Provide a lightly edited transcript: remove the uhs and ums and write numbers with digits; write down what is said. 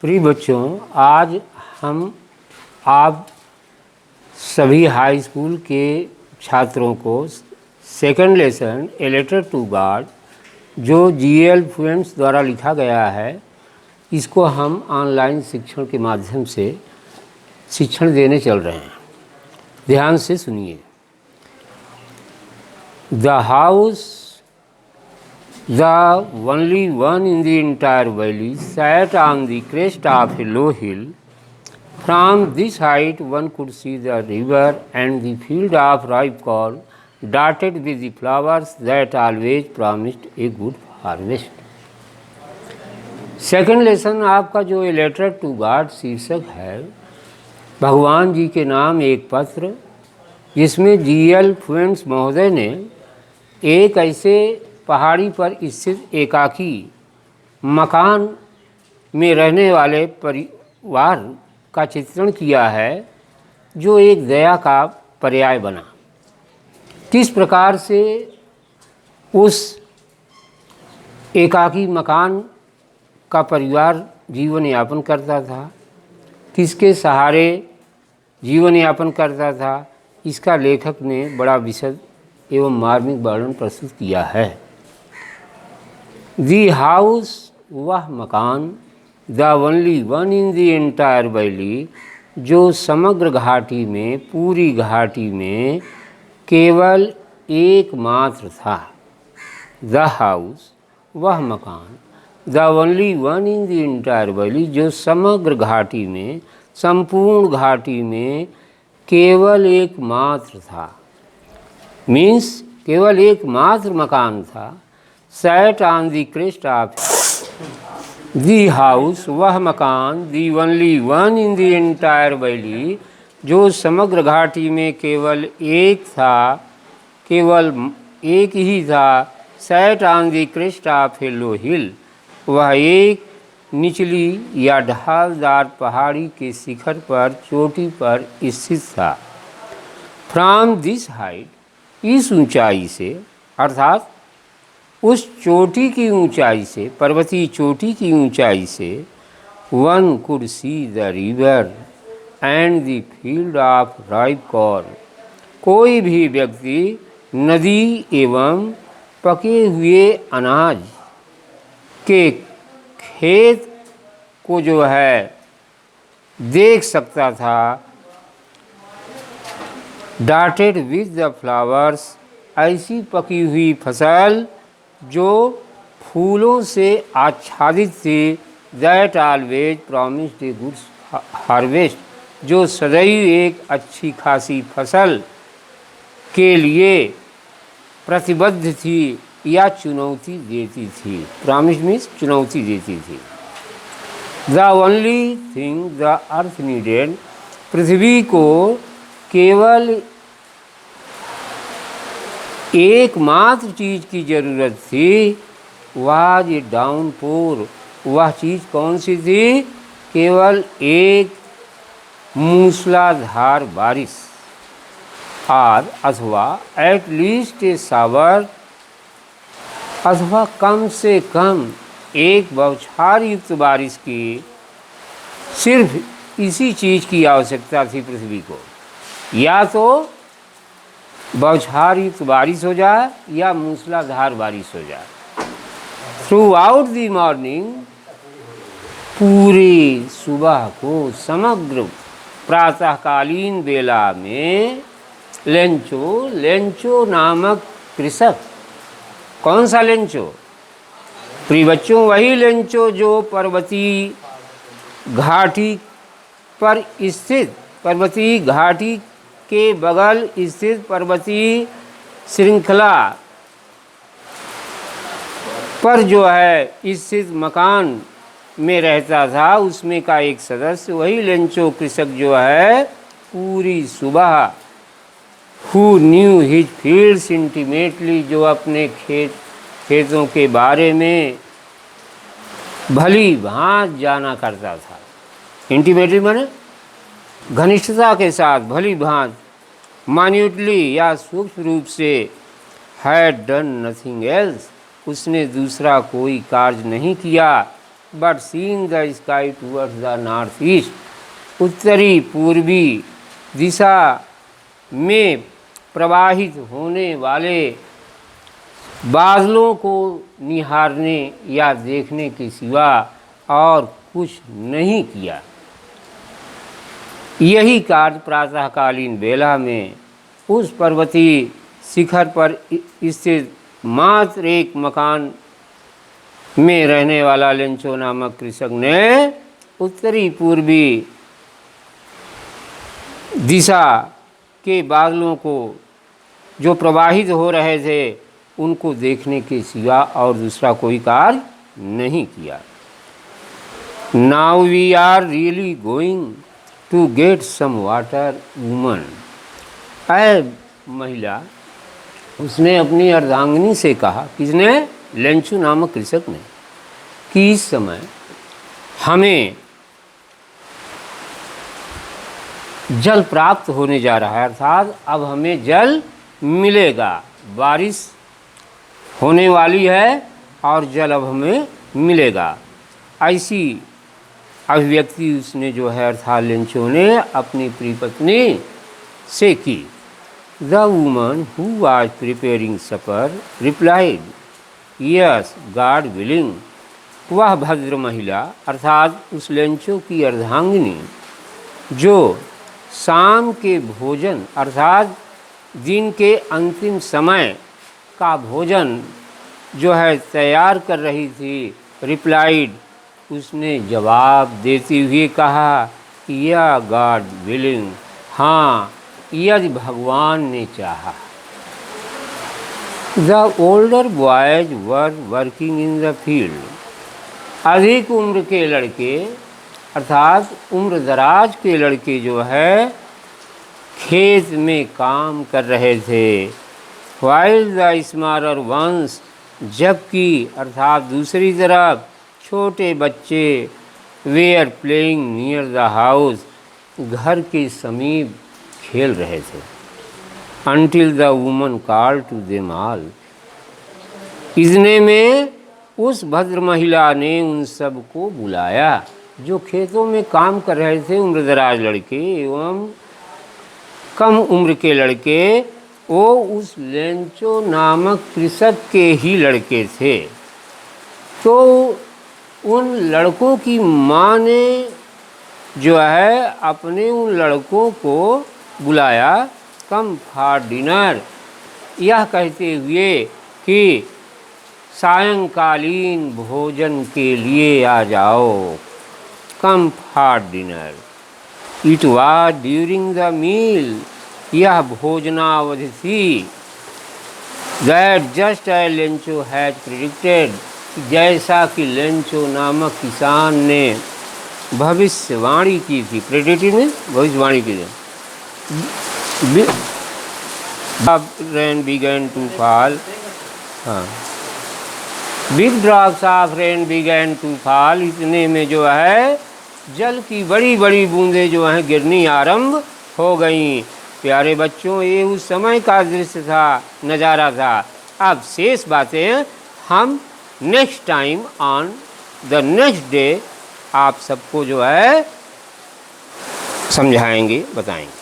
प्रिय बच्चों, आज हम आप सभी हाई स्कूल के छात्रों को second lesson a letter to God जो GL फ्लुएंट्स द्वारा लिखा गया है, इसको हम ऑनलाइन शिक्षण के माध्यम से शिक्षण देने चल रहे हैं। ध्यान से सुनिए। The house The only one in the entire valley sat on the crest of a low hill. From this height one could see the river and the field of ripe corn dotted with the flowers that always promised a good harvest. Second lesson आपका जो ए letter to God शीर्षक है, भगवान जी के नाम एक पत्र, जिसमें GL फ्लुएंट्स महोदय ने एक ऐसे पहाड़ी पर स्थित एकाकी मकान में रहने वाले परिवार का चित्रण किया है, जो एक दया का पर्याय बना। किस प्रकार से उस एकाकी मकान का परिवार जीवन यापन करता था, किसके सहारे जीवन यापन करता था, इसका लेखक ने बड़ा विशद एवं मार्मिक वर्णन प्रस्तुत किया है। दी हाउस, वह मकान, the only one in the entire valley, जो समग्र घाटी में, पूरी घाटी में केवल एकमात्र था। द हाउस, वह मकान, the only one in the entire valley, जो समग्र घाटी में, संपूर्ण घाटी में केवल एकमात्र था, मीन्स केवल एकमात्र मकान था। Sat on the crest of the house, वह मकान, the only one in the entire valley, जो समग्र घाटी में केवल एक था, केवल एक ही था। Sat on the crest of a low hill, वह एक निचली या ढालदार पहाड़ी के शिखर पर, चोटी पर स्थित था। फ्रॉम दिस हाइट, इस ऊंचाई से, अर्थात उस चोटी की ऊंचाई से, पर्वतीय चोटी की ऊंचाई से, one could see the river and the field of ripe corn, कोई भी व्यक्ति नदी एवं पके हुए अनाज के खेत को जो है देख सकता था। डॉटेड विद द फ्लावर्स, ऐसी पकी हुई फसल जो फूलों से आच्छादित थी। That always promised a good harvest, जो सदैव एक अच्छी खासी फसल के लिए प्रतिबद्ध थी या चुनौती देती थी। प्रॉमिस मीन्स चुनौती देती थी। The only thing the earth needed, पृथ्वी को केवल एकमात्र चीज़ की ज़रूरत थी। वाज ए डाउनपोर, वह चीज़ कौन सी थी? केवल एक मूसलाधार बारिश, और अथवा एट लीस्ट ए शावर, अथवा कम से कम एक बौछार युक्त बारिश की, सिर्फ इसी चीज़ की आवश्यकता थी पृथ्वी को। या तो बौछार युक्त बारिश हो जाए या मूसलाधार बारिश हो जाए। थ्रू आउट दी मॉर्निंग, पूरे सुबह को, समग्र प्रातःकालीन बेला में, लेंचो नामक कृषक, कौन सा लेंचो? प्रिय बच्चों, वही लेंचो जो पर्वतीय घाटी पर स्थित, पर्वतीय घाटी के बगल स्थित पर्वतीय श्रृंखला पर जो है स्थित मकान में रहता था, उसमें का एक सदस्य, वही लेंचो कृषक जो है पूरी सुबह, who knew his fields intimately, जो अपने खेतों के बारे में भली भांति जाना करता था। इंटीमेटली माने घनिष्ठता के साथ, भली भांति, मान्यूटली या सूक्ष्म रूप से। हैड डन नथिंग एल्स, उसने दूसरा कोई कार्य नहीं किया। But seeing the sky towards the north east, उत्तरी पूर्वी दिशा में प्रवाहित होने वाले बादलों को निहारने या देखने के सिवा और कुछ नहीं किया। यही कार्य प्रातःकालीन बेला में उस पर्वतीय शिखर पर स्थित मात्र एक मकान में रहने वाला लेंचो नामक कृषक ने उत्तरी पूर्वी दिशा के बादलों को जो प्रवाहित हो रहे थे उनको देखने के सिवा और दूसरा कोई कार्य नहीं किया। Now we are really going to get some water woman. ऐ महिला, उसने अपनी अर्धांगिनी से कहा, किसने? लेंचो नामक कृषक ने, कि इस समय हमें जल प्राप्त होने जा रहा है, अर्थात अब हमें जल मिलेगा, बारिश होने वाली है और जल अब हमें मिलेगा। ऐसी अभिव्यक्ति उसने जो है अर्थात लेंचो ने अपनी प्रिय पत्नी से की। The woman who was preparing supper replied, yes God willing. वह भद्र महिला अर्थात उस लेंचो की अर्धांगिनी जो शाम के भोजन अर्थात दिन के अंतिम समय का भोजन जो है तैयार कर रही थी, रिप्लाइड, उसने जवाब देते हुए कहा, या गॉड विलिंग, हाँ यदि भगवान ने चाहा। The older boys were working in the field. अधिक उम्र के लड़के अर्थात उम्र दराज के लड़के जो है खेत में काम कर रहे थे। वाइल द स्मॉलर वंस, जबकि अर्थात दूसरी तरफ छोटे बच्चे were playing near the house, घर के समीप खेल रहे थे। Until the woman call to them all, इतने में उस भद्र महिला ने उन सब को बुलाया जो खेतों में काम कर रहे थे, उम्रदराज लड़के एवं कम उम्र के लड़के। वो उस लेंचो नामक कृषक के ही लड़के थे। तो उन लड़कों की माँ ने जो है अपने उन लड़कों को बुलाया, कम फॉर डिनर, यह कहते हुए कि सायंकालीन भोजन के लिए आ जाओ, come for dinner. It was during the meal, यह भोजनावधि थी। That just as Lencho has predicted, जैसा कि लेंचो नामक किसान ने भविष्यवाणी की थी। प्रेडिक्टेड में भविष्यवाणी की थी। रेन बिगन टू फॉल, हाँ, big drops of rain began to fall, इतने में जो है जल की बड़ी बड़ी बूंदें जो हैं गिरनी आरंभ हो गईं। प्यारे बच्चों, ये उस समय का दृश्य था, नज़ारा था। अब शेष बातें हम next time on the next day आप सबको जो है समझाएंगे, बताएंगे।